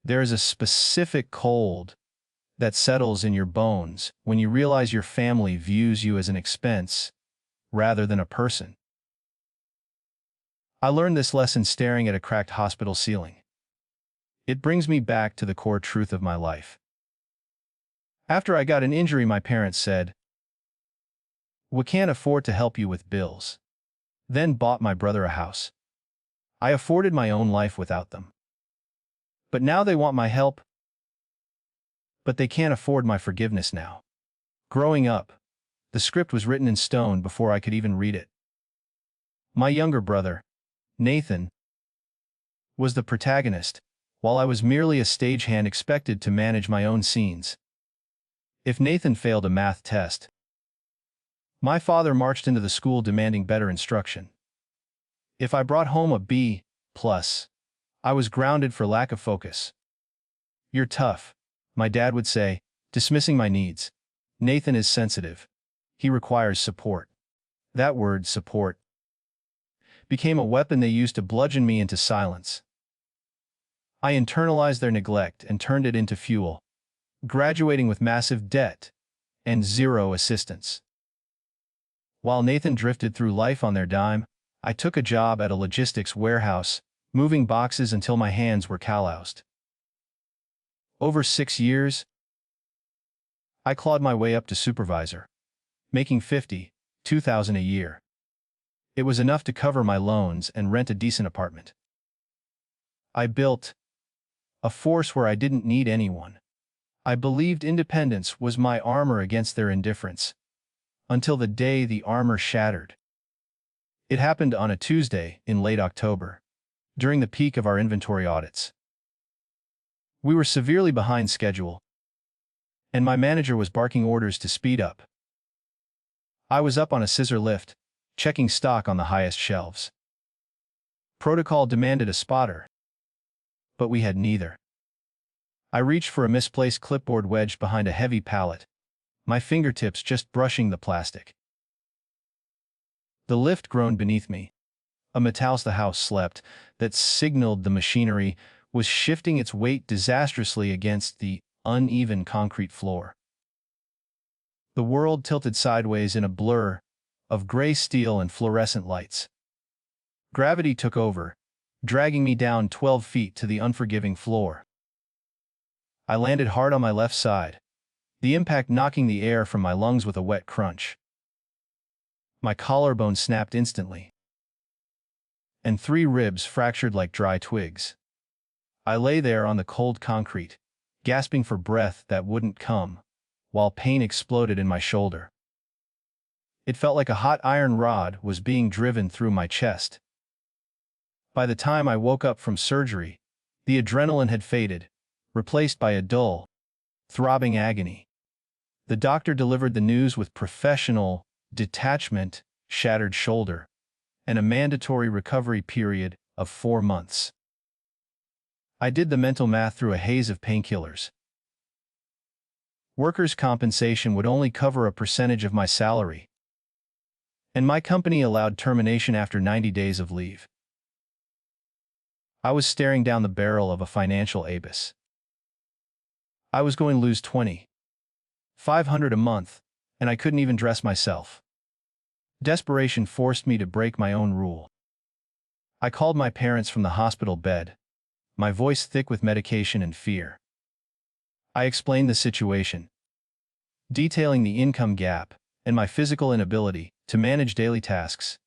There is a specific cold that settles in your bones when you realize your family views you as an expense rather than a person. I learned this lesson staring at a cracked hospital ceiling. It brings me back to the core truth of my life. After I got an injury, my parents said, "We can't afford to help you with bills." Then bought my brother a house. I afforded my own life without them. But now they want my help. But they can't afford my forgiveness now. Growing up, the script was written in stone before I could even read it. My younger brother, Nathan, was the protagonist, while I was merely a stagehand expected to manage my own scenes. If Nathan failed a math test, my father marched into the school demanding better instruction. If I brought home a B+, I was grounded for lack of focus. "You're tough," my dad would say, dismissing my needs. "Nathan is sensitive. He requires support." That word, support, became a weapon they used to bludgeon me into silence. I internalized their neglect and turned it into fuel, graduating with massive debt and zero assistance. While Nathan drifted through life on their dime, I took a job at a logistics warehouse, moving boxes until my hands were calloused. Over 6 years, I clawed my way up to supervisor, making $52,000 a year. It was enough to cover my loans and rent a decent apartment. I built a force where I didn't need anyone. I believed independence was my armor against their indifference, until the day the armor shattered. It happened on a Tuesday in late October, during the peak of our inventory audits. We were severely behind schedule, and my manager was barking orders to speed up. I was up on a scissor lift, checking stock on the highest shelves. Protocol demanded a spotter, but we had neither. I reached for a misplaced clipboard wedged behind a heavy pallet, my fingertips just brushing the plastic. The lift groaned beneath me. A metallic the house slept that signaled the machinery was shifting its weight disastrously against the uneven concrete floor. The world tilted sideways in a blur of gray steel and fluorescent lights. Gravity took over, dragging me down 12 feet to the unforgiving floor. I landed hard on my left side, the impact knocking the air from my lungs with a wet crunch. My collarbone snapped instantly, and 3 ribs fractured like dry twigs. I lay there on the cold concrete, gasping for breath that wouldn't come, while pain exploded in my shoulder. It felt like a hot iron rod was being driven through my chest. By the time I woke up from surgery, the adrenaline had faded, replaced by a dull, throbbing agony. The doctor delivered the news with professional detachment, shattered shoulder, and a mandatory recovery period of 4 months. I did the mental math through a haze of painkillers. Workers' compensation would only cover a percentage of my salary, and my company allowed termination after 90 days of leave. I was staring down the barrel of a financial abyss. I was going to lose $2,500 a month, and I couldn't even dress myself. Desperation forced me to break my own rule. I called my parents from the hospital bed, my voice thick with medication and fear. I explained the situation, detailing the income gap and my physical inability to manage daily tasks.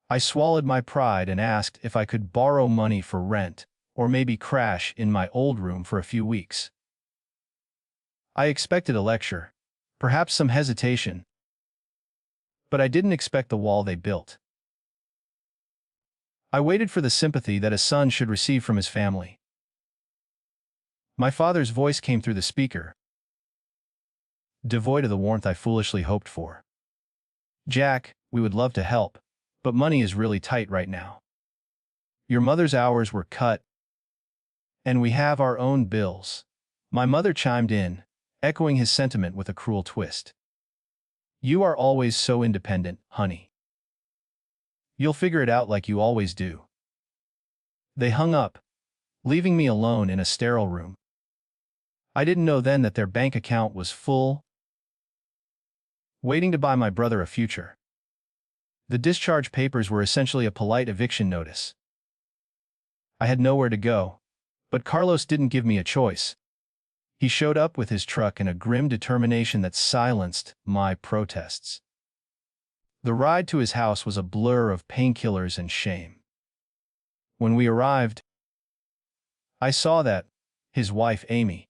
I swallowed my pride and asked if I could borrow money for rent or maybe crash in my old room for a few weeks. I expected a lecture, perhaps some hesitation, but I didn't expect the wall they built. I waited for the sympathy that a son should receive from his family. My father's voice came through the speaker, devoid of the warmth I foolishly hoped for. "Jack, we would love to help, but money is really tight right now. Your mother's hours were cut, and we have our own bills." My mother chimed in, echoing his sentiment with a cruel twist. "You are always so independent, honey. You'll figure it out like you always do." They hung up, leaving me alone in a sterile room. I didn't know then that their bank account was full, waiting to buy my brother a future. The discharge papers were essentially a polite eviction notice. I had nowhere to go, but Carlos didn't give me a choice. He showed up with his truck in a grim determination that silenced my protests. The ride to his house was a blur of painkillers and shame. When we arrived, I saw that his wife, Amy,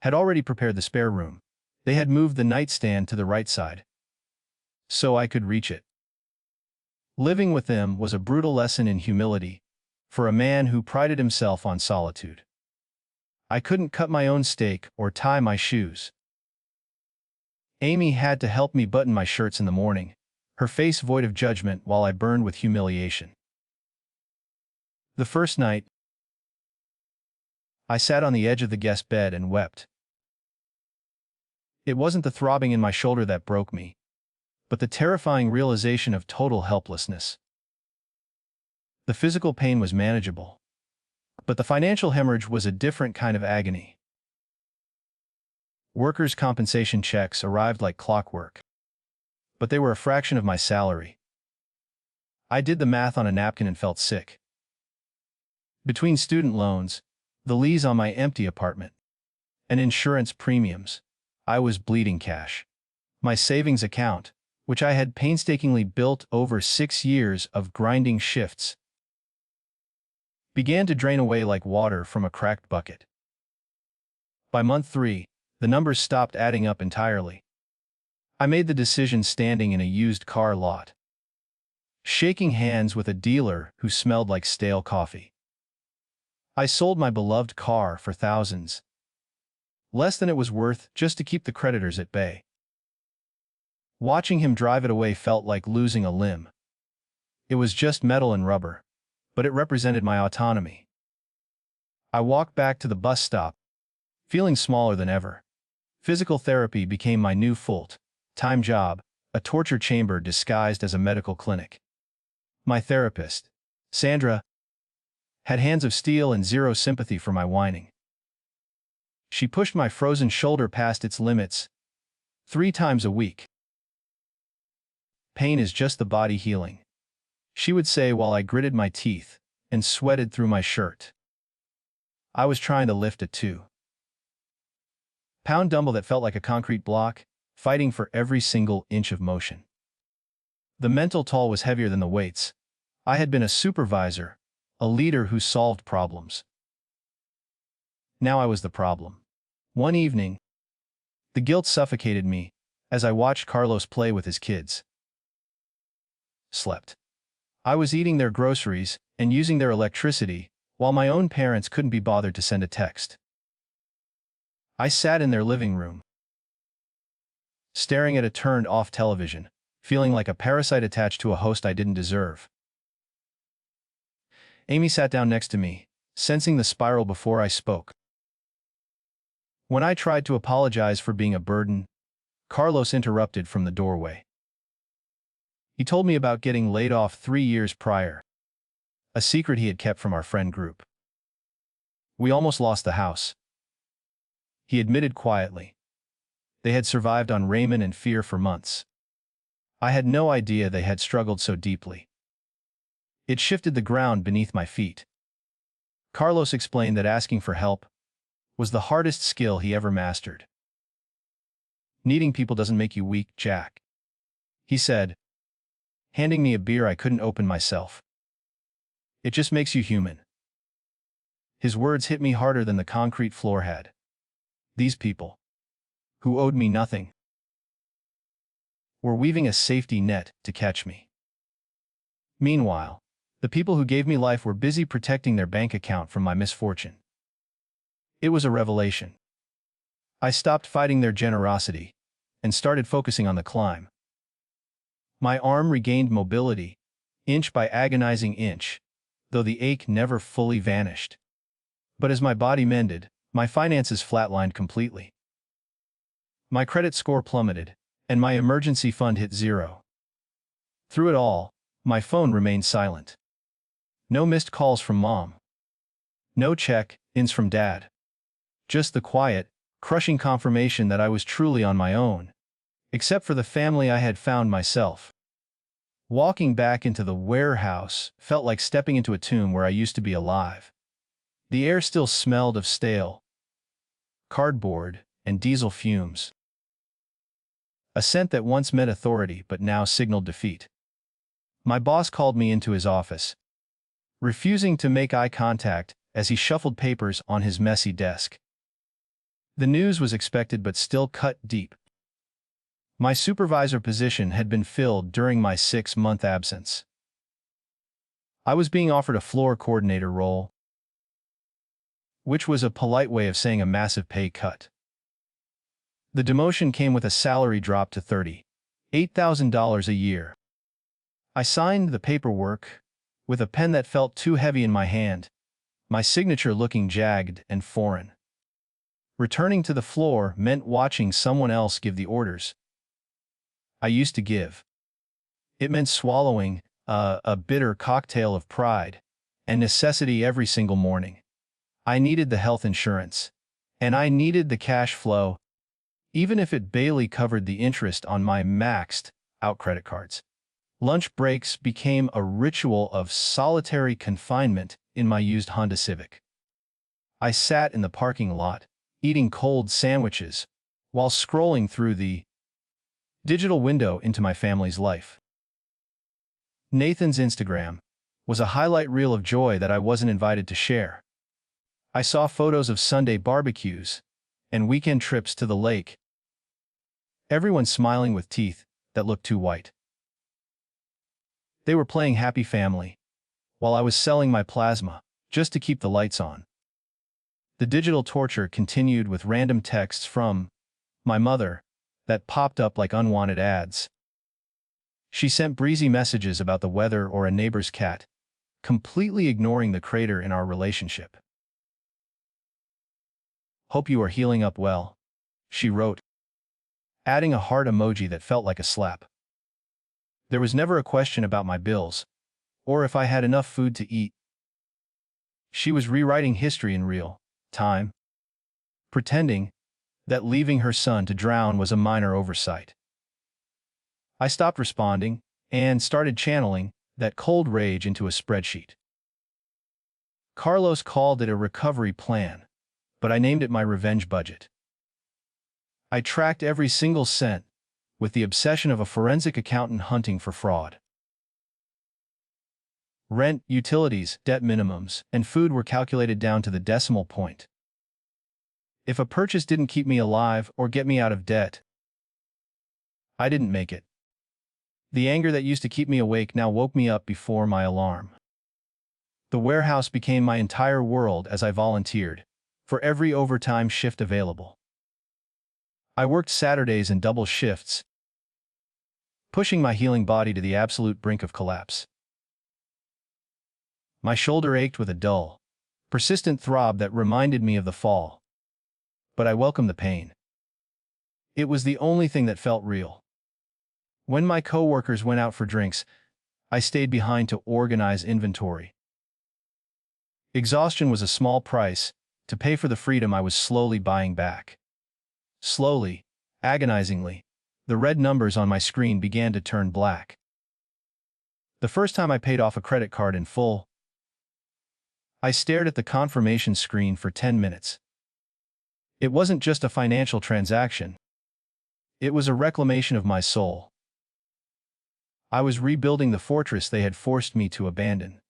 had already prepared the spare room. They had moved the nightstand to the right side, so I could reach it. Living with them was a brutal lesson in humility for a man who prided himself on solitude. I couldn't cut my own steak or tie my shoes. Amy had to help me button my shirts in the morning, her face void of judgment while I burned with humiliation. The first night, I sat on the edge of the guest bed and wept. It wasn't the throbbing in my shoulder that broke me, but the terrifying realization of total helplessness. The physical pain was manageable, but the financial hemorrhage was a different kind of agony. Workers' compensation checks arrived like clockwork, but they were a fraction of my salary. I did the math on a napkin and felt sick. Between student loans, the lease on my empty apartment, and insurance premiums, I was bleeding cash. My savings account, which I had painstakingly built over 6 years of grinding shifts, began to drain away like water from a cracked bucket. By month 3, the numbers stopped adding up entirely. I made the decision standing in a used car lot, shaking hands with a dealer who smelled like stale coffee. I sold my beloved car for thousands, less than it was worth just to keep the creditors at bay. Watching him drive it away felt like losing a limb. It was just metal and rubber, but it represented my autonomy. I walked back to the bus stop, feeling smaller than ever. Physical therapy became my new full-time job, a torture chamber disguised as a medical clinic. My therapist, Sandra, had hands of steel and zero sympathy for my whining. She pushed my frozen shoulder past its limits 3 times a week. "Pain is just the body healing," she would say while I gritted my teeth and sweated through my shirt. I was trying to lift a 2-pound dumbbell that felt like a concrete block, fighting for every single inch of motion. The mental toll was heavier than the weights. I had been a supervisor, a leader who solved problems. Now I was the problem. One evening, the guilt suffocated me as I watched Carlos play with his kids. Slept. I was eating their groceries and using their electricity while my own parents couldn't be bothered to send a text. I sat in their living room, staring at a turned-off television, feeling like a parasite attached to a host I didn't deserve. Amy sat down next to me, sensing the spiral before I spoke. When I tried to apologize for being a burden, Carlos interrupted from the doorway. He told me about getting laid off 3 years prior, a secret he had kept from our friend group. "We almost lost the house," he admitted quietly. They had survived on ramen and fear for months. I had no idea they had struggled so deeply. It shifted the ground beneath my feet. Carlos explained that asking for help was the hardest skill he ever mastered. "Needing people doesn't make you weak, Jack," he said, handing me a beer I couldn't open myself. "It just makes you human." His words hit me harder than the concrete floor had. These people, who owed me nothing, were weaving a safety net to catch me. Meanwhile, the people who gave me life were busy protecting their bank account from my misfortune. It was a revelation. I stopped fighting their generosity and started focusing on the climb. My arm regained mobility, inch by agonizing inch, though the ache never fully vanished. But as my body mended, my finances flatlined completely. My credit score plummeted, and my emergency fund hit 0. Through it all, my phone remained silent. No missed calls from Mom. No check-ins from Dad. Just the quiet, crushing confirmation that I was truly on my own, except for the family I had found myself. Walking back into the warehouse felt like stepping into a tomb where I used to be alive. The air still smelled of stale cardboard and diesel fumes. A scent that once meant authority but now signaled defeat. My boss called me into his office, refusing to make eye contact as he shuffled papers on his messy desk. The news was expected but still cut deep. My supervisor position had been filled during my 6-month absence. I was being offered a floor coordinator role, which was a polite way of saying a massive pay cut. The demotion came with a salary drop to $38,000 a year. I signed the paperwork with a pen that felt too heavy in my hand, my signature looking jagged and foreign. Returning to the floor meant watching someone else give the orders I used to give. It meant swallowing a bitter cocktail of pride and necessity every single morning. I needed the health insurance, and I needed the cash flow, even if it barely covered the interest on my maxed-out credit cards. Lunch breaks became a ritual of solitary confinement in my used Honda Civic. I sat in the parking lot, eating cold sandwiches, while scrolling through the digital window into my family's life. Nathan's Instagram was a highlight reel of joy that I wasn't invited to share. I saw photos of Sunday barbecues and weekend trips to the lake. Everyone smiling with teeth that looked too white. They were playing Happy Family, while I was selling my plasma just to keep the lights on. The digital torture continued with random texts from my mother that popped up like unwanted ads. She sent breezy messages about the weather or a neighbor's cat, completely ignoring the crater in our relationship. "Hope you are healing up well," she wrote, adding a heart emoji that felt like a slap. There was never a question about my bills, or if I had enough food to eat. She was rewriting history in real time, pretending that leaving her son to drown was a minor oversight. I stopped responding and started channeling that cold rage into a spreadsheet. Carlos called it a recovery plan, but I named it my revenge budget. I tracked every single cent with the obsession of a forensic accountant hunting for fraud. Rent, utilities, debt minimums, and food were calculated down to the decimal point. If a purchase didn't keep me alive or get me out of debt, I didn't make it. The anger that used to keep me awake now woke me up before my alarm. The warehouse became my entire world as I volunteered for every overtime shift available. I worked Saturdays and double shifts, pushing my healing body to the absolute brink of collapse. My shoulder ached with a dull, persistent throb that reminded me of the fall, but I welcomed the pain. It was the only thing that felt real. When my coworkers went out for drinks, I stayed behind to organize inventory. Exhaustion was a small price to pay for the freedom I was slowly buying back. Slowly, agonizingly, the red numbers on my screen began to turn black. The first time I paid off a credit card in full, I stared at the confirmation screen for 10 minutes. It wasn't just a financial transaction. It was a reclamation of my soul. I was rebuilding the fortress they had forced me to abandon.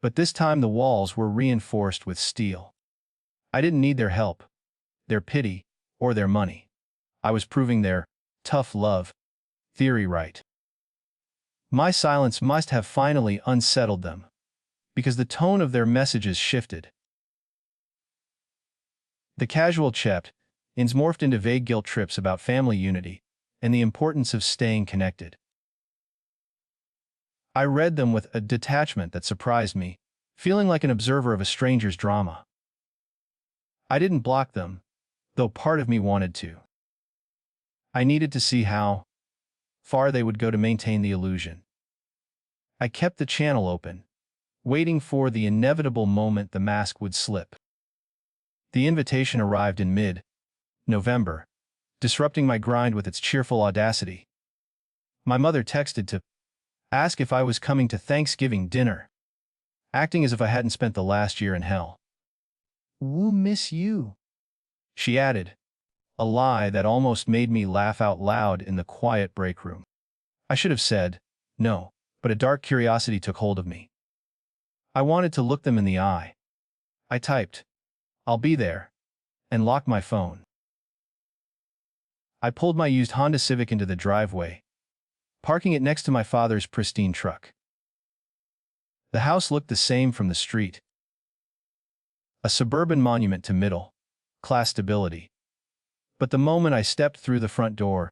But this time the walls were reinforced with steel. I didn't need their help, their pity, or their money. I was proving their tough love theory right. My silence must have finally unsettled them, because the tone of their messages shifted. The casual check-ins morphed into vague guilt trips about family unity and the importance of staying connected. I read them with a detachment that surprised me, feeling like an observer of a stranger's drama. I didn't block them, though part of me wanted to. I needed to see how far they would go to maintain the illusion. I kept the channel open, waiting for the inevitable moment the mask would slip. The invitation arrived in mid-November, disrupting my grind with its cheerful audacity. My mother texted to ask if I was coming to Thanksgiving dinner, acting as if I hadn't spent the last year in hell. "We'll miss you," she added, a lie that almost made me laugh out loud in the quiet break room. I should have said no, but a dark curiosity took hold of me. I wanted to look them in the eye. I typed, "I'll be there," and locked my phone. I pulled my used Honda Civic into the driveway, parking it next to my father's pristine truck. The house looked the same from the street. A suburban monument to middle-class stability. But the moment I stepped through the front door,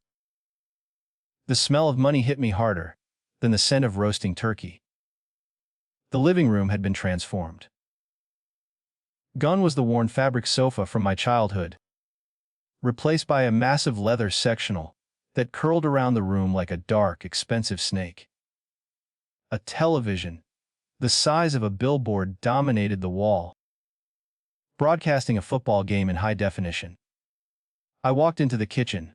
the smell of money hit me harder than the scent of roasting turkey. The living room had been transformed. Gone was the worn fabric sofa from my childhood, replaced by a massive leather sectional that curled around the room like a dark, expensive snake. A television, the size of a billboard, dominated the wall, broadcasting a football game in high definition. I walked into the kitchen,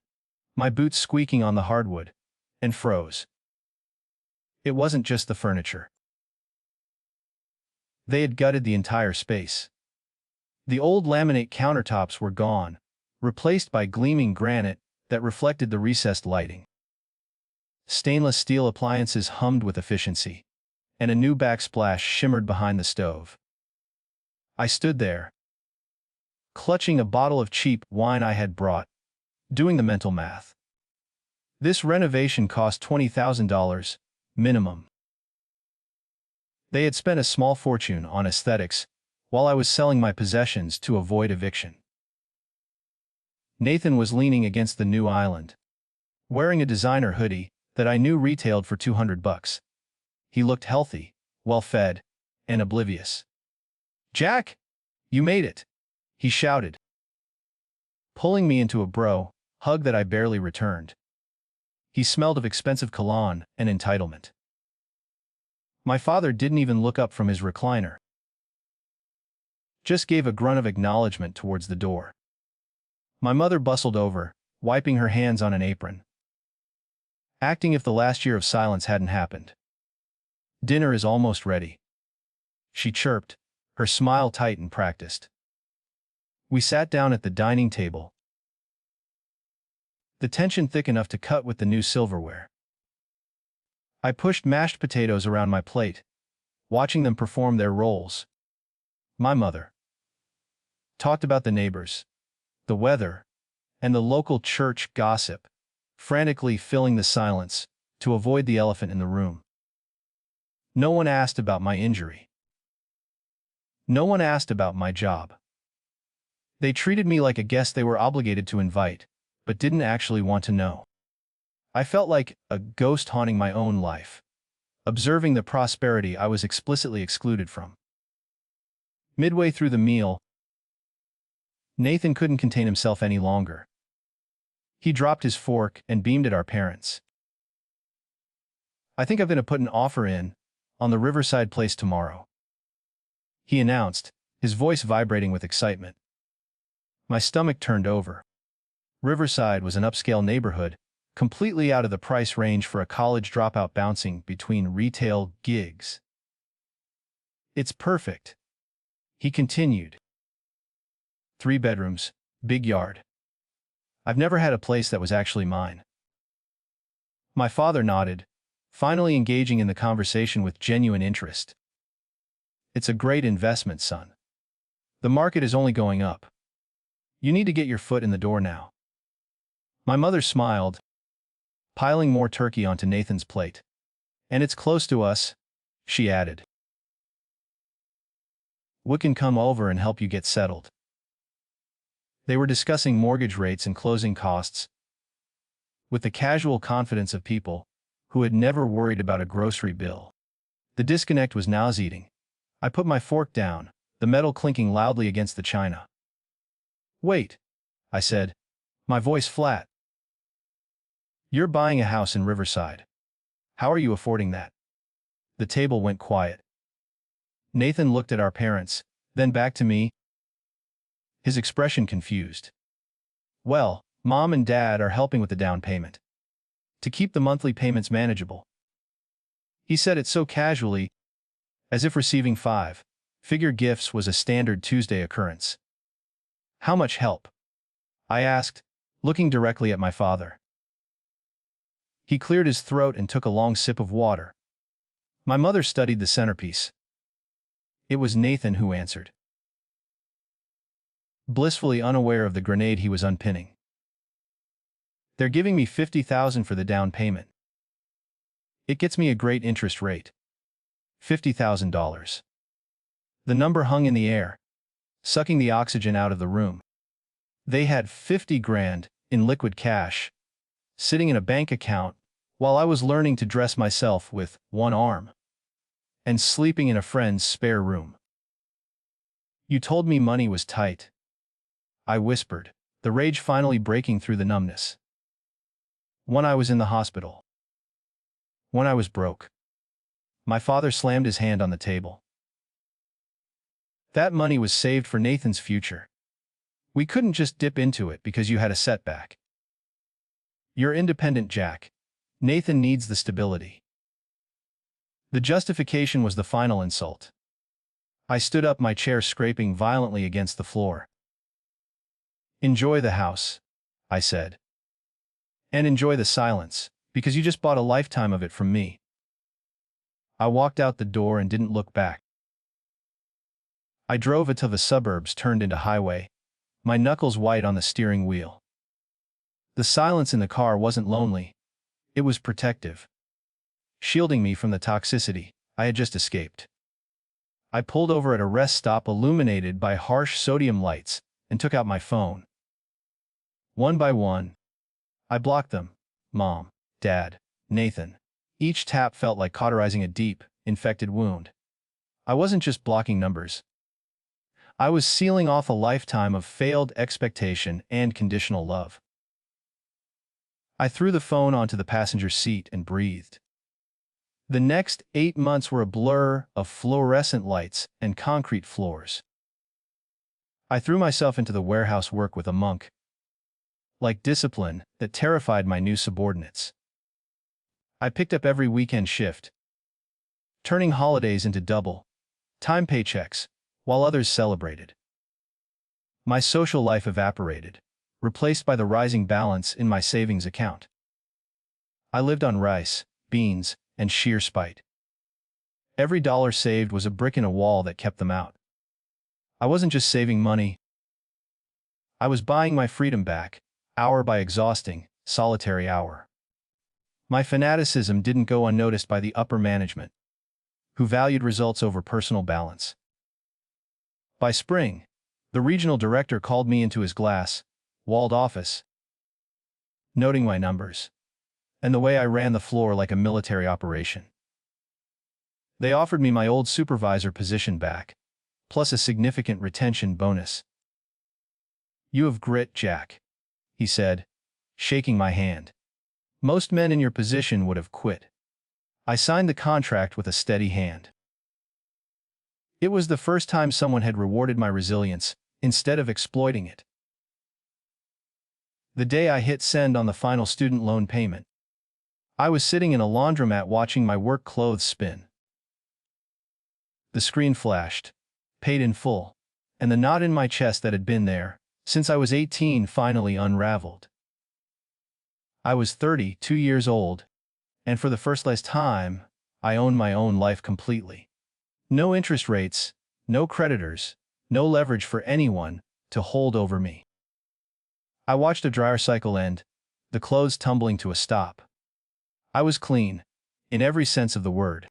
my boots squeaking on the hardwood, and froze. It wasn't just the furniture. They had gutted the entire space. The old laminate countertops were gone, replaced by gleaming granite that reflected the recessed lighting. Stainless steel appliances hummed with efficiency, and a new backsplash shimmered behind the stove. I stood there, clutching a bottle of cheap wine I had brought, doing the mental math. This renovation cost $20,000, minimum. They had spent a small fortune on aesthetics, while I was selling my possessions to avoid eviction. Nathan was leaning against the new island, wearing a designer hoodie that I knew retailed for $200. He looked healthy, well-fed, and oblivious. "Jack, you made it!" he shouted, pulling me into a bro hug that I barely returned. He smelled of expensive cologne and entitlement. My father didn't even look up from his recliner, just gave a grunt of acknowledgement towards the door. My mother bustled over, wiping her hands on an apron, acting if the last year of silence hadn't happened. "Dinner is almost ready," she chirped, her smile tight and practiced. We sat down at the dining table, the tension thick enough to cut with the new silverware. I pushed mashed potatoes around my plate, watching them perform their roles. My mother talked about the neighbors, the weather, and the local church gossip, frantically filling the silence to avoid the elephant in the room. No one asked about my injury. No one asked about my job. They treated me like a guest they were obligated to invite, but didn't actually want to know. I felt like a ghost haunting my own life, observing the prosperity I was explicitly excluded from. Midway through the meal, Nathan couldn't contain himself any longer. He dropped his fork and beamed at our parents. "I think I'm going to put an offer in on the Riverside place tomorrow," he announced, his voice vibrating with excitement. My stomach turned over. Riverside was an upscale neighborhood, completely out of the price range for a college dropout bouncing between retail gigs. "It's perfect," he continued. 3 bedrooms, big yard. I've never had a place that was actually mine." My father nodded, finally engaging in the conversation with genuine interest. "It's a great investment, son. The market is only going up. You need to get your foot in the door now." My mother smiled, piling more turkey onto Nathan's plate. "And it's close to us," she added. "We can come over and help you get settled." They were discussing mortgage rates and closing costs, with the casual confidence of people who had never worried about a grocery bill. The disconnect was nauseating. I put my fork down, the metal clinking loudly against the china. "Wait," I said, my voice flat. "You're buying a house in Riverside. How are you affording that?" The table went quiet. Nathan looked at our parents, then back to me, his expression confused. Well, Mom and Dad are helping with the down payment. To keep the monthly payments manageable. He said it so casually, as if receiving five-figure gifts was a standard Tuesday occurrence. How much help? I asked, looking directly at my father. He cleared his throat and took a long sip of water. My mother studied the centerpiece. It was Nathan who answered, blissfully unaware of the grenade he was unpinning. They're giving me $50,000 for the down payment. It gets me a great interest rate. $50,000. The number hung in the air, sucking the oxygen out of the room. They had 50 grand in liquid cash, sitting in a bank account, while I was learning to dress myself with one arm and sleeping in a friend's spare room. You told me money was tight, I whispered, the rage finally breaking through the numbness. When I was in the hospital. When I was broke. My father slammed his hand on the table. That money was saved for Nathan's future. We couldn't just dip into it because you had a setback. You're independent, Jack. Nathan needs the stability. The justification was the final insult. I stood up, my chair scraping violently against the floor. Enjoy the house, I said. And enjoy the silence, because you just bought a lifetime of it from me. I walked out the door and didn't look back. I drove until the suburbs turned into highway, my knuckles white on the steering wheel. The silence in the car wasn't lonely, it was protective, shielding me from the toxicity I had just escaped. I pulled over at a rest stop illuminated by harsh sodium lights and took out my phone. One by one, I blocked them. Mom, Dad, Nathan. Each tap felt like cauterizing a deep, infected wound. I wasn't just blocking numbers. I was sealing off a lifetime of failed expectation and conditional love. I threw the phone onto the passenger seat and breathed. The next 8 months were a blur of fluorescent lights and concrete floors. I threw myself into the warehouse work with a monk, like discipline that terrified my new subordinates. I picked up every weekend shift, turning holidays into double-time paychecks, while others celebrated. My social life evaporated, replaced by the rising balance in my savings account. I lived on rice, beans, and sheer spite. Every dollar saved was a brick in a wall that kept them out. I wasn't just saving money. I was buying my freedom back, hour by exhausting, solitary hour. My fanaticism didn't go unnoticed by the upper management, who valued results over personal balance. By spring, the regional director called me into his glass-walled office, noting my numbers and the way I ran the floor like a military operation. They offered me my old supervisor position back, plus a significant retention bonus. You have grit, Jack, he said, shaking my hand. Most men in your position would have quit. I signed the contract with a steady hand. It was the first time someone had rewarded my resilience, instead of exploiting it. The day I hit send on the final student loan payment, I was sitting in a laundromat watching my work clothes spin. The screen flashed, paid in full, and the knot in my chest that had been there since I was 18 finally unraveled. I was 32 years old, and for the first last time, I owned my own life completely. No interest rates, no creditors, no leverage for anyone to hold over me. I watched a dryer cycle end, the clothes tumbling to a stop. I was clean, in every sense of the word.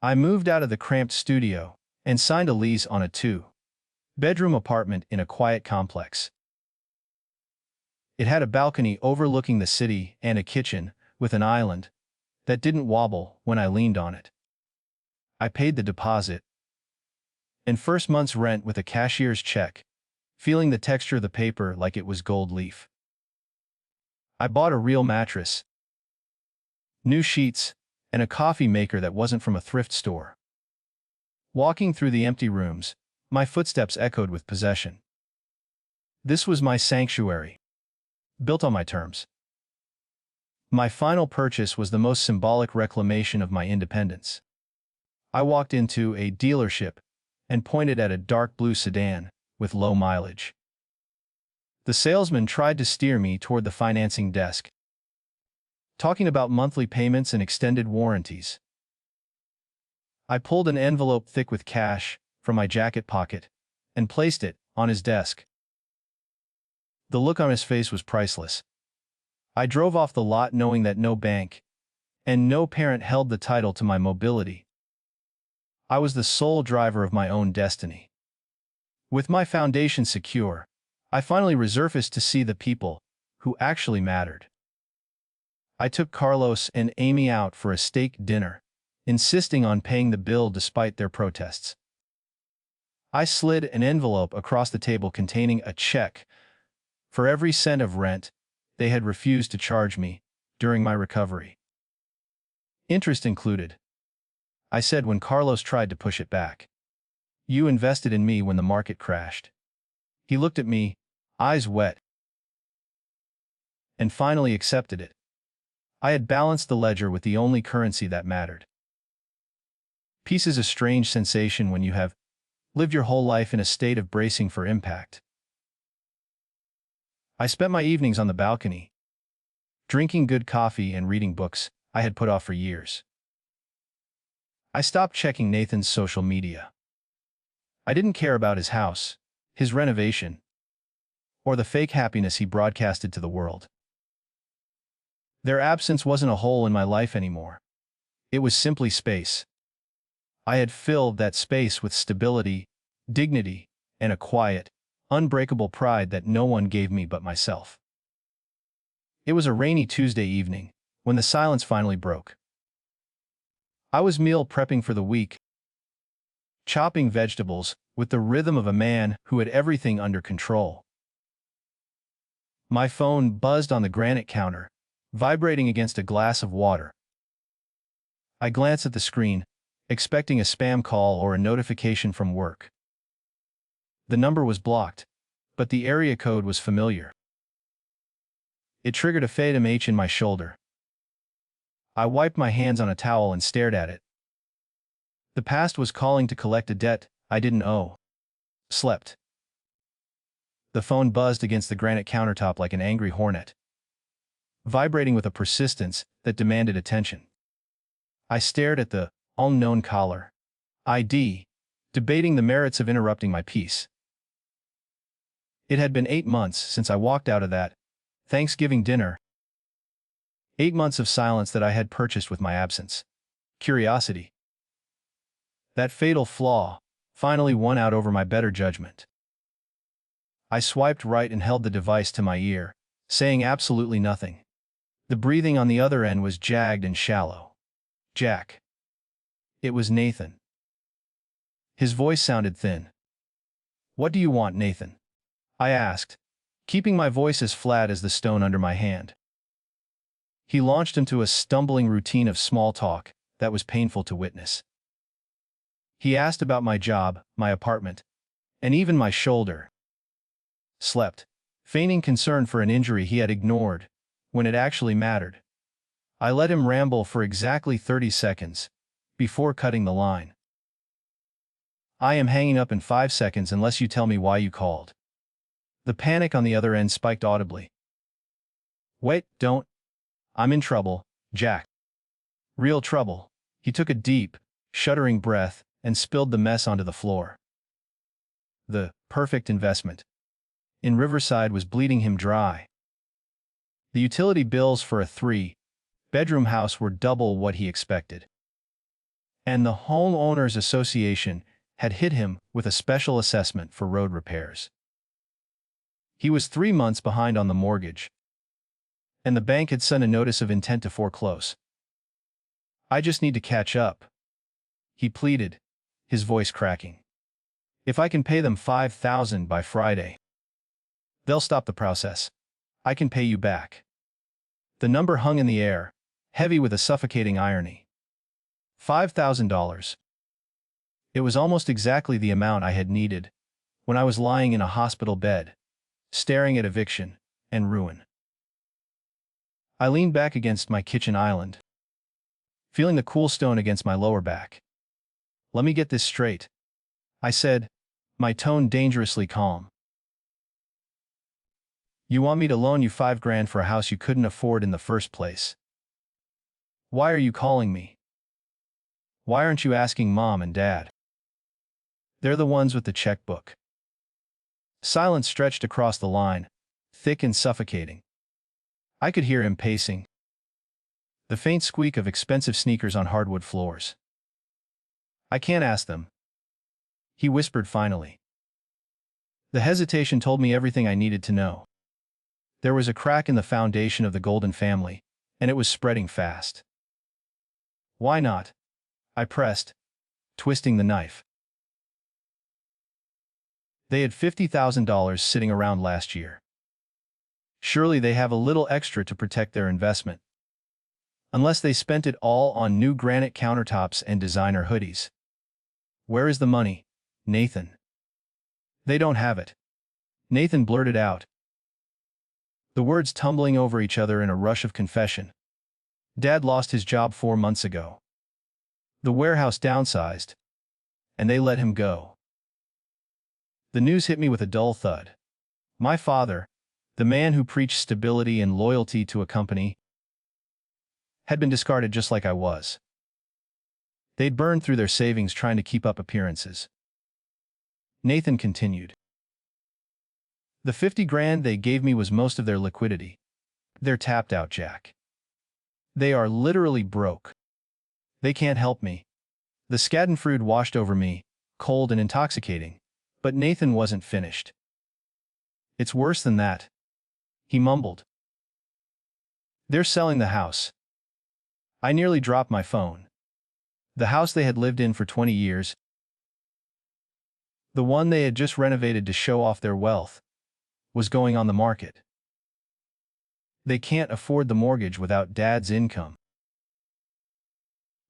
I moved out of the cramped studio and signed a lease on a 2-bedroom apartment in a quiet complex. It had a balcony overlooking the city and a kitchen with an island that didn't wobble when I leaned on it. I paid the deposit and first month's rent with a cashier's check, feeling the texture of the paper like it was gold leaf. I bought a real mattress, new sheets, and a coffee maker that wasn't from a thrift store. Walking through the empty rooms, my footsteps echoed with possession. This was my sanctuary, built on my terms. My final purchase was the most symbolic reclamation of my independence. I walked into a dealership and pointed at a dark blue sedan with low mileage. The salesman tried to steer me toward the financing desk, talking about monthly payments and extended warranties. I pulled an envelope thick with cash from my jacket pocket and placed it on his desk. The look on his face was priceless. I drove off the lot knowing that no bank and no parent held the title to my mobility. I was the sole driver of my own destiny. With my foundation secure, I finally resurfaced to see the people who actually mattered. I took Carlos and Amy out for a steak dinner, insisting on paying the bill despite their protests. I slid an envelope across the table containing a check for every cent of rent they had refused to charge me during my recovery. Interest included, I said when Carlos tried to push it back. You invested in me when the market crashed. He looked at me, eyes wet, and finally accepted it. I had balanced the ledger with the only currency that mattered. Peace is a strange sensation when you have lived your whole life in a state of bracing for impact. I spent my evenings on the balcony, drinking good coffee and reading books I had put off for years. I stopped checking Nathan's social media. I didn't care about his house, his renovation, or the fake happiness he broadcasted to the world. Their absence wasn't a hole in my life anymore. It was simply space. I had filled that space with stability, dignity, and a quiet, unbreakable pride that no one gave me but myself. It was a rainy Tuesday evening when the silence finally broke. I was meal prepping for the week, chopping vegetables with the rhythm of a man who had everything under control. My phone buzzed on the granite counter, vibrating against a glass of water. I glanced at the screen, expecting a spam call or a notification from work. The number was blocked, but the area code was familiar. It triggered a fatum H in my shoulder. I wiped my hands on a towel and stared at it. The past was calling to collect a debt I didn't owe. Slept. The phone buzzed against the granite countertop like an angry hornet, vibrating with a persistence that demanded attention. I stared at the unknown caller ID, debating the merits of interrupting my peace. It had been 8 months since I walked out of that Thanksgiving dinner. 8 months of silence that I had purchased with my absence. Curiosity. That fatal flaw finally won out over my better judgment. I swiped right and held the device to my ear, saying absolutely nothing. The breathing on the other end was jagged and shallow. Jack. It was Nathan. His voice sounded thin. What do you want, Nathan? I asked, keeping my voice as flat as the stone under my hand. He launched into a stumbling routine of small talk that was painful to witness. He asked about my job, my apartment, and even my shoulder. Slept, feigning concern for an injury he had ignored when it actually mattered. I let him ramble for exactly 30 seconds before cutting the line. I am hanging up in 5 seconds unless you tell me why you called. The panic on the other end spiked audibly. Wait, don't. I'm in trouble, Jack. Real trouble. He took a deep, shuddering breath and spilled the mess onto the floor. The perfect investment in Riverside was bleeding him dry. The utility bills for a 3-bedroom house were double what he expected. And the Homeowners Association had hit him with a special assessment for road repairs. He was 3 months behind on the mortgage, and the bank had sent a notice of intent to foreclose. I just need to catch up, he pleaded, his voice cracking. If I can pay them $5,000 by Friday, they'll stop the process. I can pay you back. The number hung in the air, heavy with a suffocating irony. $5,000. It was almost exactly the amount I had needed when I was lying in a hospital bed, staring at eviction and ruin. I leaned back against my kitchen island, feeling the cool stone against my lower back. "Let me get this straight," I said, my tone dangerously calm. "You want me to loan you $5,000 for a house you couldn't afford in the first place? Why are you calling me? Why aren't you asking Mom and Dad? They're the ones with the checkbook." Silence stretched across the line, thick and suffocating. I could hear him pacing, the faint squeak of expensive sneakers on hardwood floors. "I can't ask them," he whispered finally. The hesitation told me everything I needed to know. There was a crack in the foundation of the Golden family, and it was spreading fast. "Why not?" I pressed, twisting the knife. They had $50,000 sitting around last year. Surely they have a little extra to protect their investment. Unless they spent it all on new granite countertops and designer hoodies. "Where is the money, Nathan?" "They don't have it," Nathan blurted out, the words tumbling over each other in a rush of confession. "Dad lost his job 4 months ago. The warehouse downsized, and they let him go." The news hit me with a dull thud. My father, the man who preached stability and loyalty to a company, had been discarded just like I was. They'd burned through their savings trying to keep up appearances. Nathan continued. "The $50,000 they gave me was most of their liquidity. They're tapped out, Jack. They are literally broke. They can't help me." The schadenfreude washed over me, cold and intoxicating, but Nathan wasn't finished. "It's worse than that," he mumbled. "They're selling the house." I nearly dropped my phone. The house they had lived in for 20 years, the one they had just renovated to show off their wealth, was going on the market. They can't afford the mortgage without Dad's income.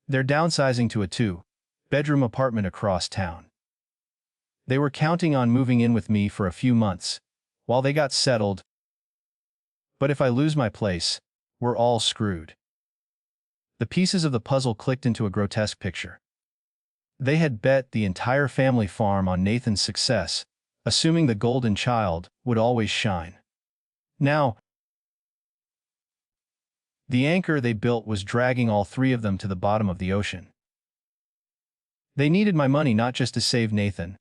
They're downsizing to a 2-bedroom apartment across town. They were counting on moving in with me for a few months, while they got settled. But if I lose my place, we're all screwed. The pieces of the puzzle clicked into a grotesque picture. They had bet the entire family farm on Nathan's success, assuming the golden child would always shine. Now, the anchor they built was dragging all 3 of them to the bottom of the ocean. They needed my money not just to save Nathan,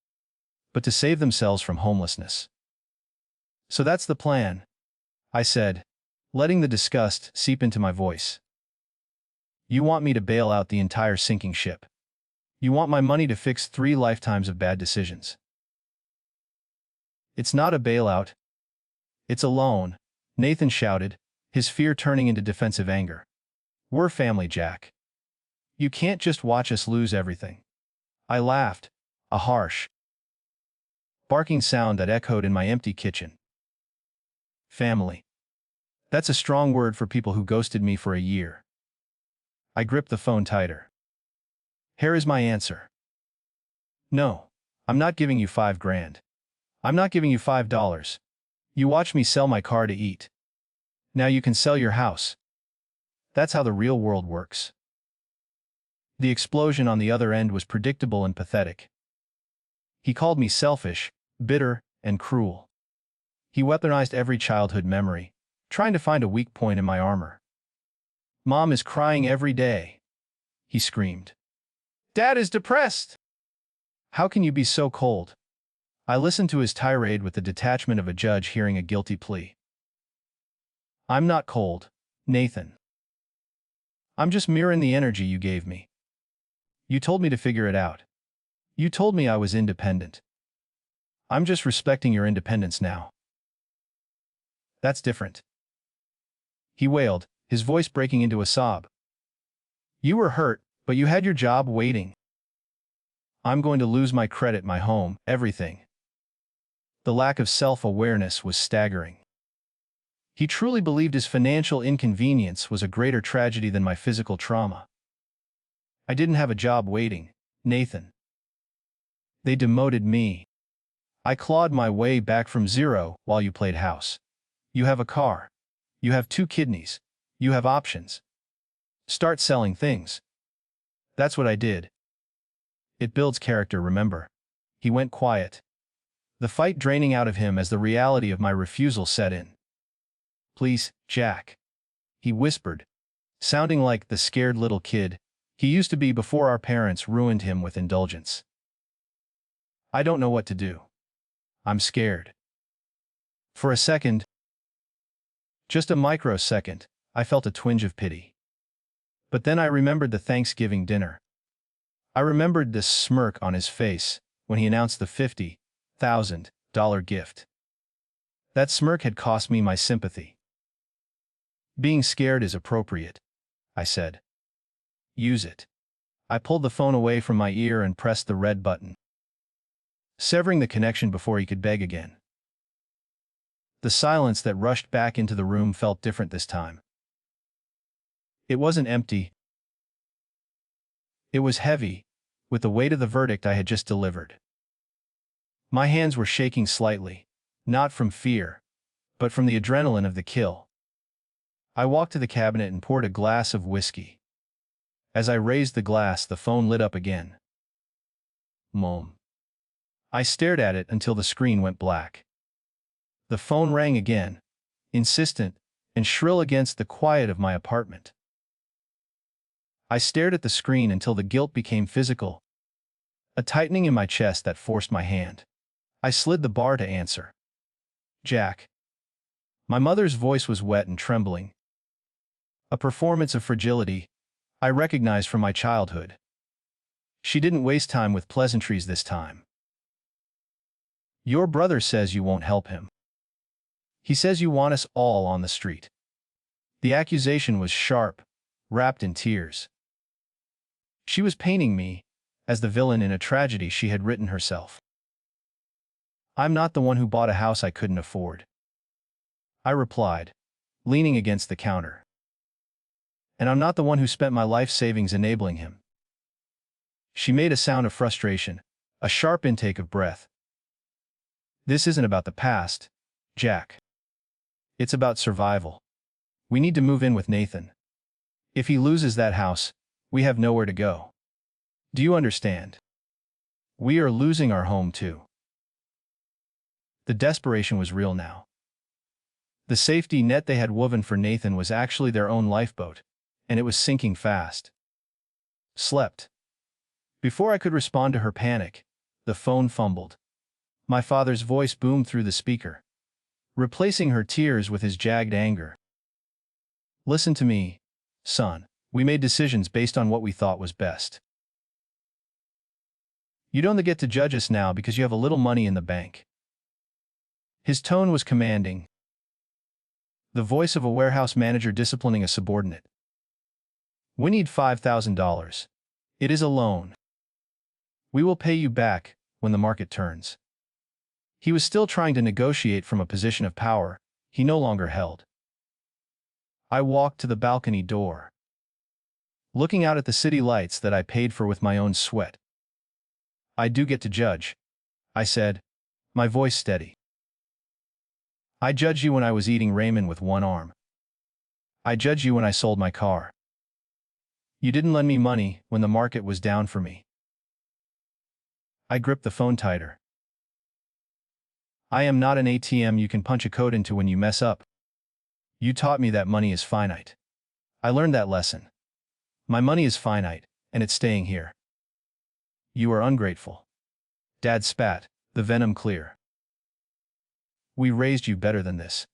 but to save themselves from homelessness. "So that's the plan," I said, letting the disgust seep into my voice. "You want me to bail out the entire sinking ship. You want my money to fix 3 lifetimes of bad decisions." "It's not a bailout. It's a loan," Nathan shouted, his fear turning into defensive anger. "We're family, Jack. You can't just watch us lose everything." I laughed, a harsh, barking sound that echoed in my empty kitchen. Family. That's a strong word for people who ghosted me for a year. I gripped the phone tighter. "Here is my answer. No, I'm not giving you $5,000. I'm not giving you $5. You watch me sell my car to eat. Now you can sell your house. That's how the real world works." The explosion on the other end was predictable and pathetic. He called me selfish, bitter, and cruel. He weaponized every childhood memory, trying to find a weak point in my armor. "Mom is crying every day," he screamed. "Dad is depressed. How can you be so cold?" I listened to his tirade with the detachment of a judge hearing a guilty plea. "I'm not cold, Nathan. I'm just mirroring the energy you gave me. You told me to figure it out. You told me I was independent. I'm just respecting your independence now." "That's different," he wailed, his voice breaking into a sob. "You were hurt, but you had your job waiting. I'm going to lose my credit, my home, everything." The lack of self-awareness was staggering. He truly believed his financial inconvenience was a greater tragedy than my physical trauma. "I didn't have a job waiting, Nathan. They demoted me. I clawed my way back from zero while you played house. You have a car. You have 2 kidneys. You have options. Start selling things. That's what I did. It builds character, remember. He went quiet. The fight draining out of him as the reality of my refusal set in. Please, Jack. He whispered, sounding like the scared little kid he used to be before our parents ruined him with indulgence. I don't know what to do. I'm scared. For a second, just a microsecond, I felt a twinge of pity. But then I remembered the Thanksgiving dinner. I remembered this smirk on his face when he announced the $50,000 gift. That smirk had cost me my sympathy. Being scared is appropriate, I said. Use it. I pulled the phone away from my ear and pressed the red button, severing the connection before he could beg again. The silence that rushed back into the room felt different this time. It wasn't empty. It was heavy, with the weight of the verdict I had just delivered. My hands were shaking slightly, not from fear, but from the adrenaline of the kill. I walked to the cabinet and poured a glass of whiskey. As I raised the glass, the phone lit up again. Mom. I stared at it until the screen went black. The phone rang again, insistent and shrill against the quiet of my apartment. I stared at the screen until the guilt became physical, a tightening in my chest that forced my hand. I slid the bar to answer. Jack. My mother's voice was wet and trembling. A performance of fragility I recognized from my childhood. She didn't waste time with pleasantries this time. Your brother says you won't help him. He says you want us all on the street. The accusation was sharp, wrapped in tears. She was painting me as the villain in a tragedy she had written herself. I'm not the one who bought a house I couldn't afford, I replied, leaning against the counter. And I'm not the one who spent my life savings enabling him. She made a sound of frustration, a sharp intake of breath. This isn't about the past, Jack. It's about survival. We need to move in with Nathan. If he loses that house, we have nowhere to go. Do you understand? We are losing our home too. The desperation was real now. The safety net they had woven for Nathan was actually their own lifeboat, and it was sinking fast. Slept. Before I could respond to her panic, the phone fumbled. My father's voice boomed through the speaker, replacing her tears with his jagged anger. Listen to me, son. We made decisions based on what we thought was best. You don't get to judge us now because you have a little money in the bank. His tone was commanding, the voice of a warehouse manager disciplining a subordinate. We need $5,000. It is a loan. We will pay you back when the market turns. He was still trying to negotiate from a position of power he no longer held. I walked to the balcony door, looking out at the city lights that I paid for with my own sweat. I do get to judge, I said, my voice steady. I judged you when I was eating ramen with one arm. I judged you when I sold my car. You didn't lend me money when the market was down for me. I gripped the phone tighter. I am not an ATM you can punch a code into when you mess up. You taught me that money is finite. I learned that lesson. My money is finite, and it's staying here. You are ungrateful. Dad spat, the venom clear. We raised you better than this.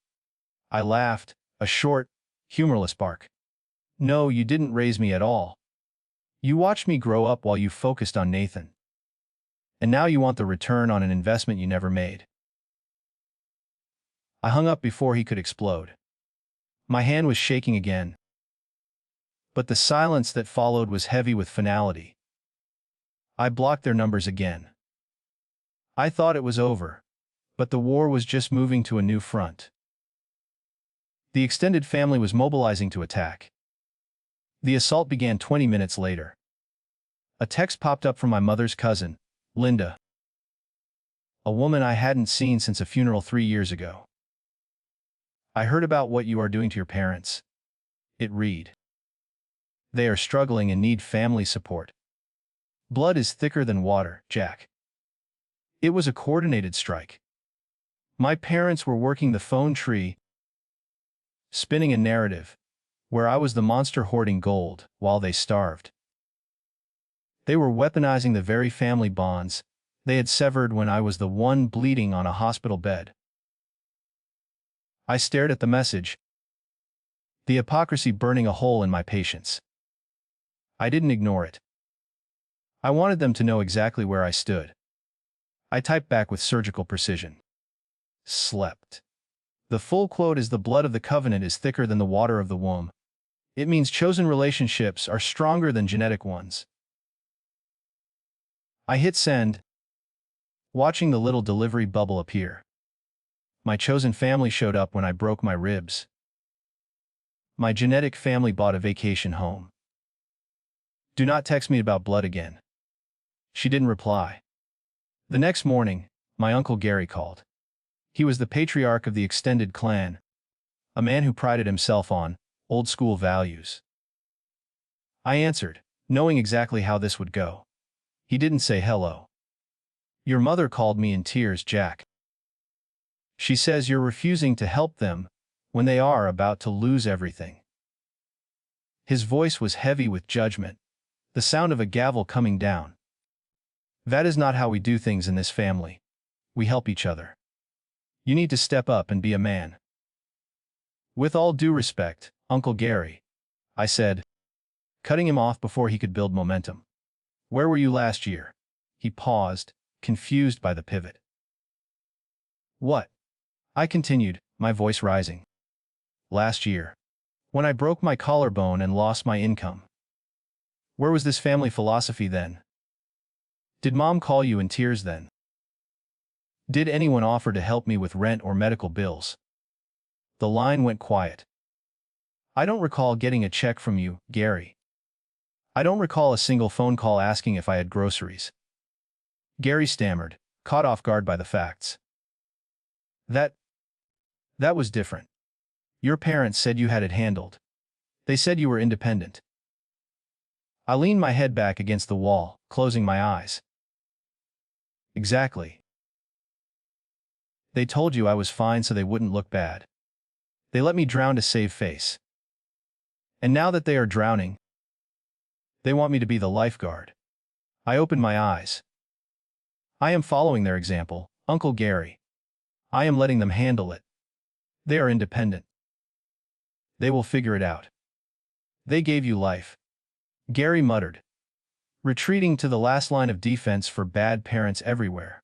I laughed, a short, humorless bark. No, you didn't raise me at all. You watched me grow up while you focused on Nathan. And now you want the return on an investment you never made. I hung up before he could explode. My hand was shaking again. But the silence that followed was heavy with finality. I blocked their numbers again. I thought it was over, but the war was just moving to a new front. The extended family was mobilizing to attack. The assault began 20 minutes later. A text popped up from my mother's cousin, Linda, a woman I hadn't seen since a funeral 3 years ago. I heard about what you are doing to your parents. It read. They are struggling and need family support. Blood is thicker than water, Jack. It was a coordinated strike. My parents were working the phone tree, spinning a narrative, where I was the monster hoarding gold while they starved. They were weaponizing the very family bonds they had severed when I was the one bleeding on a hospital bed. I stared at the message, the hypocrisy burning a hole in my patience. I didn't ignore it. I wanted them to know exactly where I stood. I typed back with surgical precision. Slept. The full quote is, the blood of the covenant is thicker than the water of the womb. It means chosen relationships are stronger than genetic ones. I hit send, watching the little delivery bubble appear. My chosen family showed up when I broke my ribs. My genetic family bought a vacation home. Do not text me about blood again. She didn't reply. The next morning, my Uncle Gary called. He was the patriarch of the extended clan, a man who prided himself on old-school values. I answered, knowing exactly how this would go. He didn't say hello. Your mother called me in tears, Jack. She says you're refusing to help them when they are about to lose everything. His voice was heavy with judgment, the sound of a gavel coming down. That is not how we do things in this family. We help each other. You need to step up and be a man. With all due respect, Uncle Gary, I said, cutting him off before he could build momentum. Where were you last year? He paused, confused by the pivot. What? I continued, my voice rising. Last year, when I broke my collarbone and lost my income. Where was this family philosophy then? Did Mom call you in tears then? Did anyone offer to help me with rent or medical bills? The line went quiet. I don't recall getting a check from you, Gary. I don't recall a single phone call asking if I had groceries. Gary stammered, caught off guard by the facts. That was different. Your parents said you had it handled. They said you were independent. I leaned my head back against the wall, closing my eyes. Exactly. They told you I was fine so they wouldn't look bad. They let me drown to save face. And now that they are drowning, they want me to be the lifeguard. I opened my eyes. I am following their example, Uncle Gary. I am letting them handle it. They are independent. They will figure it out. They gave you life. Gary muttered, retreating to the last line of defense for bad parents everywhere.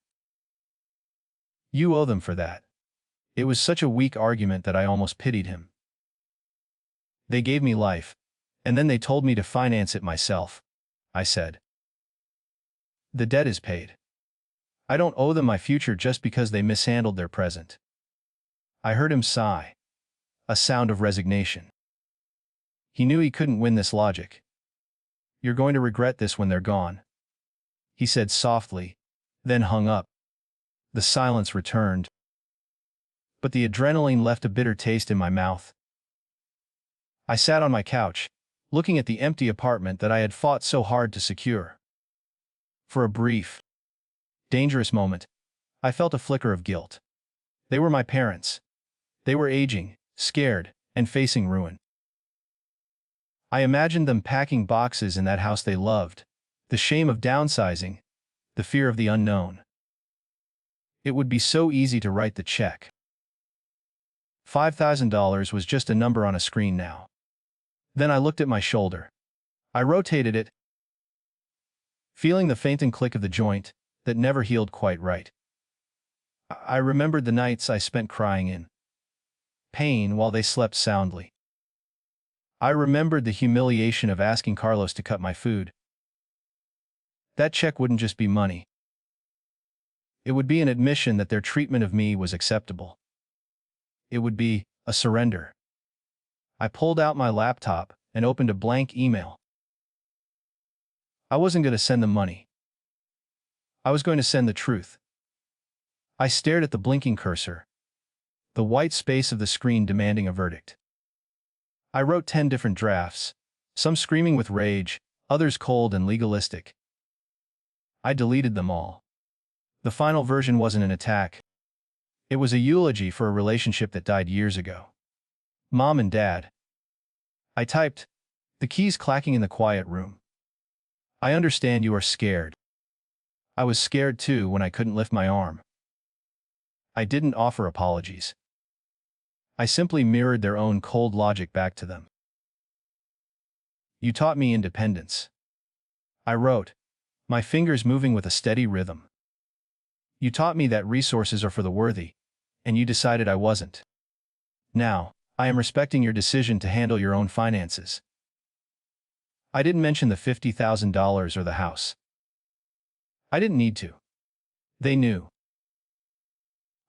You owe them for that. It was such a weak argument that I almost pitied him. They gave me life, and then they told me to finance it myself, I said. The debt is paid. I don't owe them my future just because they mishandled their present. I heard him sigh, a sound of resignation. He knew he couldn't win this logic. You're going to regret this when they're gone, he said softly, then hung up. The silence returned, but the adrenaline left a bitter taste in my mouth. I sat on my couch, looking at the empty apartment that I had fought so hard to secure. For a brief, dangerous moment, I felt a flicker of guilt. They were my parents. They were aging, scared, and facing ruin. I imagined them packing boxes in that house they loved, the shame of downsizing, the fear of the unknown. It would be so easy to write the check. $5,000 was just a number on a screen now. Then I looked at my shoulder. I rotated it, feeling the faint and click of the joint that never healed quite right. I remembered the nights I spent crying in pain while they slept soundly. I remembered the humiliation of asking Carlos to cut my food. That check wouldn't just be money. It would be an admission that their treatment of me was acceptable. It would be a surrender. I pulled out my laptop and opened a blank email. I wasn't going to send them money. I was going to send the truth. I stared at the blinking cursor, the white space of the screen demanding a verdict. I wrote 10 different drafts, some screaming with rage, others cold and legalistic. I deleted them all. The final version wasn't an attack. It was a eulogy for a relationship that died years ago. Mom and Dad. I typed, the keys clacking in the quiet room. I understand you are scared. I was scared too when I couldn't lift my arm. I didn't offer apologies. I simply mirrored their own cold logic back to them. You taught me independence. I wrote, my fingers moving with a steady rhythm. You taught me that resources are for the worthy, and you decided I wasn't. Now, I am respecting your decision to handle your own finances. I didn't mention the $50,000 or the house. I didn't need to. They knew.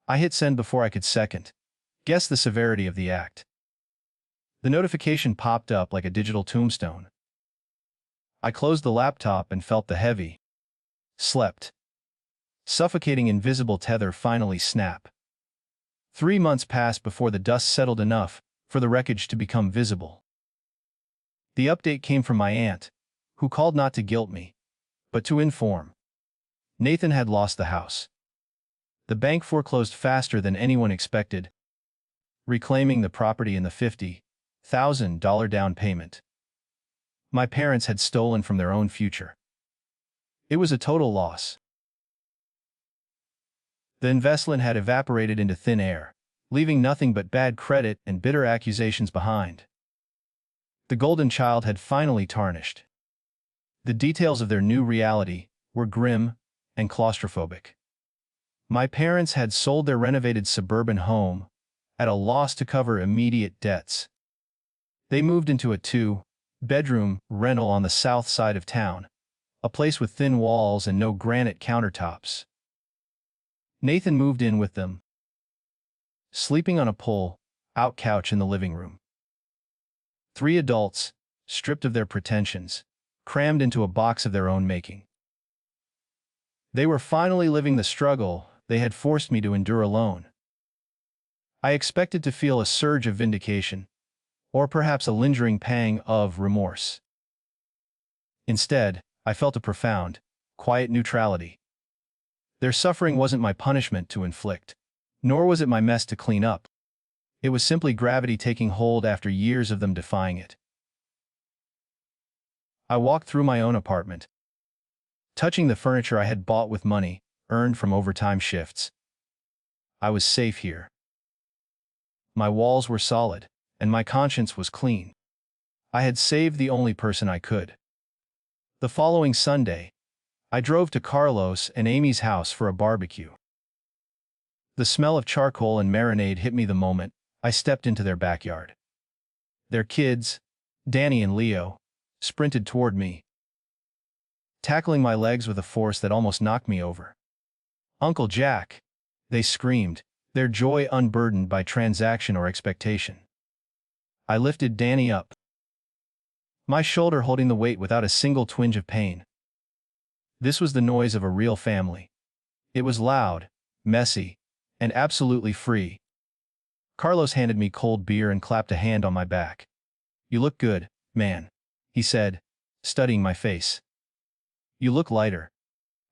I hit send before I could second guess the severity of the act. The notification popped up like a digital tombstone. I closed the laptop and felt the heavy, suffocating invisible tether finally snap. 3 months passed before the dust settled enough for the wreckage to become visible. The update came from my aunt, who called not to guilt me, but to inform. Nathan had lost the house. The bank foreclosed faster than anyone expected, reclaiming the property and the $50,000 down payment my parents had stolen from their own future. It was a total loss. The investment had evaporated into thin air, leaving nothing but bad credit and bitter accusations behind. The golden child had finally tarnished. The details of their new reality were grim and claustrophobic. My parents had sold their renovated suburban home at a loss to cover immediate debts. They moved into a 2-bedroom rental on the south side of town, a place with thin walls and no granite countertops. Nathan moved in with them, sleeping on a pull-out couch in the living room. 3 adults, stripped of their pretensions, crammed into a box of their own making. They were finally living the struggle they had forced me to endure alone. I expected to feel a surge of vindication, or perhaps a lingering pang of remorse. Instead, I felt a profound, quiet neutrality. Their suffering wasn't my punishment to inflict, nor was it my mess to clean up. It was simply gravity taking hold after years of them defying it. I walked through my own apartment, touching the furniture I had bought with money earned from overtime shifts. I was safe here. My walls were solid, and my conscience was clean. I had saved the only person I could. The following Sunday, I drove to Carlos and Amy's house for a barbecue. The smell of charcoal and marinade hit me the moment I stepped into their backyard. Their kids, Danny and Leo, sprinted toward me, tackling my legs with a force that almost knocked me over. "Uncle Jack!" they screamed, their joy unburdened by transaction or expectation. I lifted Danny up, my shoulder holding the weight without a single twinge of pain. This was the noise of a real family. It was loud, messy, and absolutely free. Carlos handed me cold beer and clapped a hand on my back. "You look good, man," he said, studying my face. "You look lighter."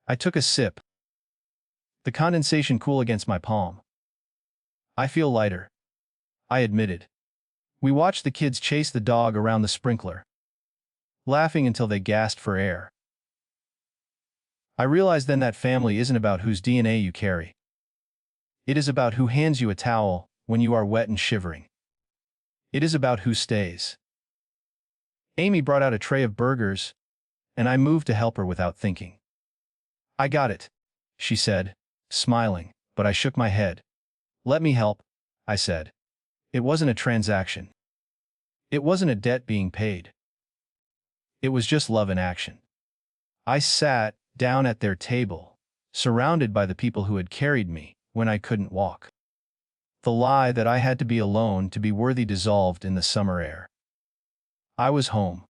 I took a sip, the condensation cool against my palm. "I feel lighter," I admitted. We watched the kids chase the dog around the sprinkler, laughing until they gasped for air. I realized then that family isn't about whose DNA you carry. It is about who hands you a towel when you are wet and shivering. It is about who stays. Amy brought out a tray of burgers, and I moved to help her without thinking. "I got it," she said, smiling, but I shook my head. "Let me help," I said. It wasn't a transaction. It wasn't a debt being paid. It was just love in action. I sat down at their table, surrounded by the people who had carried me when I couldn't walk. The lie that I had to be alone to be worthy dissolved in the summer air. I was home.